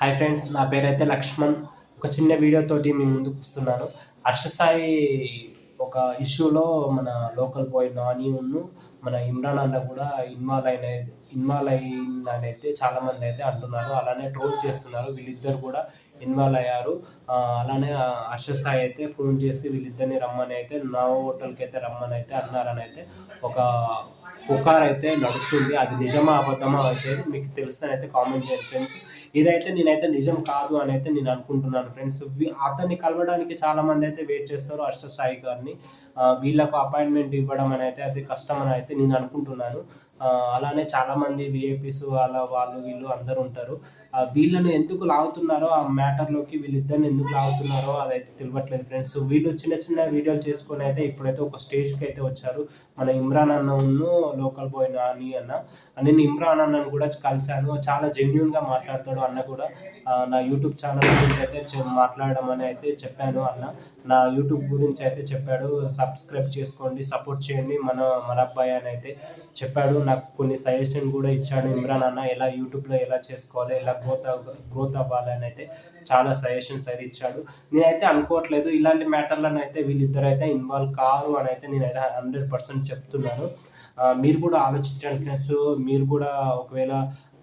Hi friends, నా పేరైతే లక్ష్మణ్. ఒక చిన్న వీడియోతోటి మీ ముందుకు వస్తున్నాను. హర్షసాయి ఒక ఇష్యూలో మన లోకల్ బాయ్ నానిను మన ఇమ్రాన్ అన్న కూడా ఇన్వాల్వ్ అయిందని అయితే చాలామంది అయితే అంటున్నారు. అలానే ట్రోల్ చేస్తున్నారు. వీళ్ళిద్దరు కూడా ఇన్వాల్వ్ అయ్యారు. అలానే హర్షసాయి అయితే ఫోన్ చేసి వీళ్ళిద్దరిని రమ్మని అయితే నా హోటల్కి అయితే రమ్మని అయితే అన్నారని అయితే ఒక పుకార్ అయితే నడుస్తుంది. అది నిజమా అబద్ధమా అయితే మీకు తెలుసని అయితే కామెంట్ చేయండి ఫ్రెండ్స్. ఇదైతే నేనైతే నిజం కాదు అని అయితే నేను అనుకుంటున్నాను ఫ్రెండ్స్. అతన్ని కలవడానికి చాలామంది అయితే వెయిట్ చేస్తారు హర్షసాయి గారిని. వీళ్ళకు అపాయింట్మెంట్ ఇవ్వడం అని అయితే అది కష్టం అని అయితే నేను అనుకుంటున్నాను. అలానే చాలామంది విఐపీస్ వాళ్ళు వీళ్ళు అందరూ ఉంటారు. వీళ్ళని ఎందుకు లాగుతున్నారో ఆ మ్యాటర్లోకి వీళ్ళిద్దరిని ఎందుకు లాగుతున్నారో అదైతే తెలియట్లేదు ఫ్రెండ్స్. వీళ్ళు చిన్న చిన్న వీడియోలు చేసుకొని అయితే ఇప్పుడైతే ఒక స్టేజ్కి అయితే వచ్చారు. మన ఇమ్రాన్ అన్నను లోకల్ బాయ్ నాని అన్న. నేను ఇమ్రాన్ అన్నను కూడా కలిశాను. చాలా జెన్యూన్గా మాట్లాడతాడు అన్న కూడా. నా యూట్యూబ్ ఛానల్ గురించి అయితే మాట్లాడడం అని అయితే చెప్పాను అన్న. నా యూట్యూబ్ గురించి అయితే చెప్పాడు. సబ్స్క్రైబ్ చేసుకోండి, సపోర్ట్ చేయండి మన అబ్బాయి అని అయితే చెప్పాడు. నాకు కొన్ని సజెషన్ కూడా ఇచ్చాడు ఇమ్రాన్ అన్న. ఎలా యూట్యూబ్లో ఎలా చేసుకోవాలి, ఎలా గ్రోత్ అవ్వాలి అని అయితే చాలా సజెషన్స్ అయితే ఇచ్చాడు. నేనైతే అనుకోవట్లేదు ఇలాంటి మ్యాటర్లను అయితే వీళ్ళిద్దరు అయితే ఇన్వాల్వ్ కారు అని అయితే నేనైతే 100% చెప్తున్నాను. మీరు కూడా ఆలోచించండి ఫ్రెండ్స్. మీరు కూడా ఒకవేళ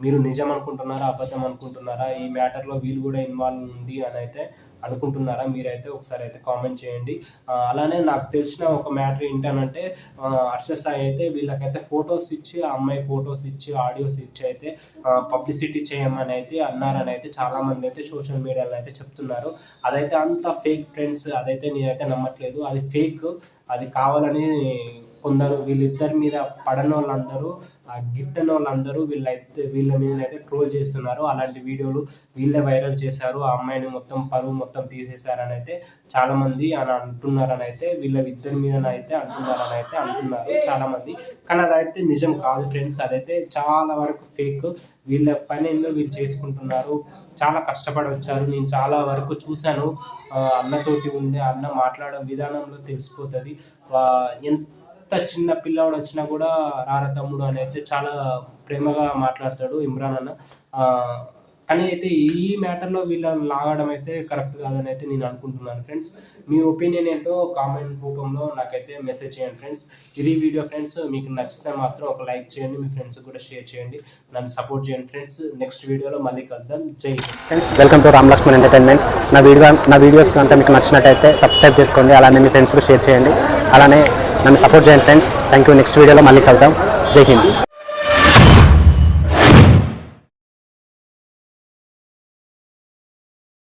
మీరు నిజం అనుకుంటున్నారా అబద్ధం అనుకుంటున్నారా, ఈ మ్యాటర్లో వీళ్ళు కూడా ఇన్వాల్వ్ ఉంది అని అయితే అనుకుంటున్నారా, మీరైతే ఒకసారి అయితే కామెంట్ చేయండి. అలానే నాకు తెలిసిన ఒక మ్యాటర్ ఏంటనంటే హర్షసాయి అయితే వీళ్ళకైతే ఫొటోస్ ఇచ్చి, ఆ అమ్మాయి ఫొటోస్ ఇచ్చి ఆడియోస్ ఇచ్చి అయితే పబ్లిసిటీ చేయమని అయితే అన్నారని అయితే చాలామంది అయితే సోషల్ మీడియాలో అయితే చెప్తున్నారు. అదైతే అంత ఫేక్ ఫ్రెండ్స్. అదైతే నేనైతే నమ్మట్లేదు. అది ఫేక్. అది కావాలని కొందరు వీళ్ళిద్దరి మీద పడనోళ్ళందరూ, గిట్టనోళ్ళందరూ వీళ్ళ మీదనైతే ట్రోల్ చేస్తున్నారు. అలాంటి వీడియోలు వీళ్ళే వైరల్ చేశారు. ఆ అమ్మాయిని మొత్తం పరువు మొత్తం తీసేశారని అయితే చాలామంది అని అంటున్నారని అయితే వీళ్ళిద్దరి మీదనైతే అంటున్నారు చాలామంది. కానీ అదైతే నిజం కాదు ఫ్రెండ్స్. అదైతే చాలా వరకు ఫేక్. వీళ్ళ పని ఏందో వీళ్ళు చేసుకుంటున్నారు. చాలా కష్టపడి వచ్చారు. నేను చాలా వరకు చూశాను. అన్నతోటి ఉండే అన్న మాట్లాడే విధానంలో తెలిసిపోతుంది. ఎంత చిన్న పిల్లవాడు వచ్చినా కూడా రారా తమ్ముడు అని అయితే చాలా ప్రేమగా మాట్లాడతాడు ఇమ్రాన్ అన్న. కానీ అయితే ఈ మ్యాటర్లో వీళ్ళని లాగడం అయితే కరెక్ట్ కాదని అయితే నేను అనుకుంటున్నాను ఫ్రెండ్స్. మీ ఒపీనియన్ ఏంటో కామెంట్ రూపంలో నాకైతే మెసేజ్ చేయండి ఫ్రెండ్స్. ఇది వీడియో ఫ్రెండ్స్. మీకు నచ్చితే మాత్రం ఒక లైక్ చేయండి, మీ ఫ్రెండ్స్ కూడా షేర్ చేయండి, నన్ను సపోర్ట్ చేయండి ఫ్రెండ్స్. నెక్స్ట్ వీడియోలో మళ్ళీ కలుద్దాం. జై friends, welcome to Ram Lakshman entertainment. నా వీడియోస్ కనుక మీకు నచ్చినట్టయితే సబ్స్క్రైబ్ చేసుకోండి. అలానే మీ ఫ్రెండ్స్కి షేర్ చేయండి. అలానే నన్ను సపోర్ట్ చేయండి ఫ్రెండ్స్. Thank you. నెక్స్ట్ వీడియోలో మళ్ళీ కలుద్దాం. జై హింద్.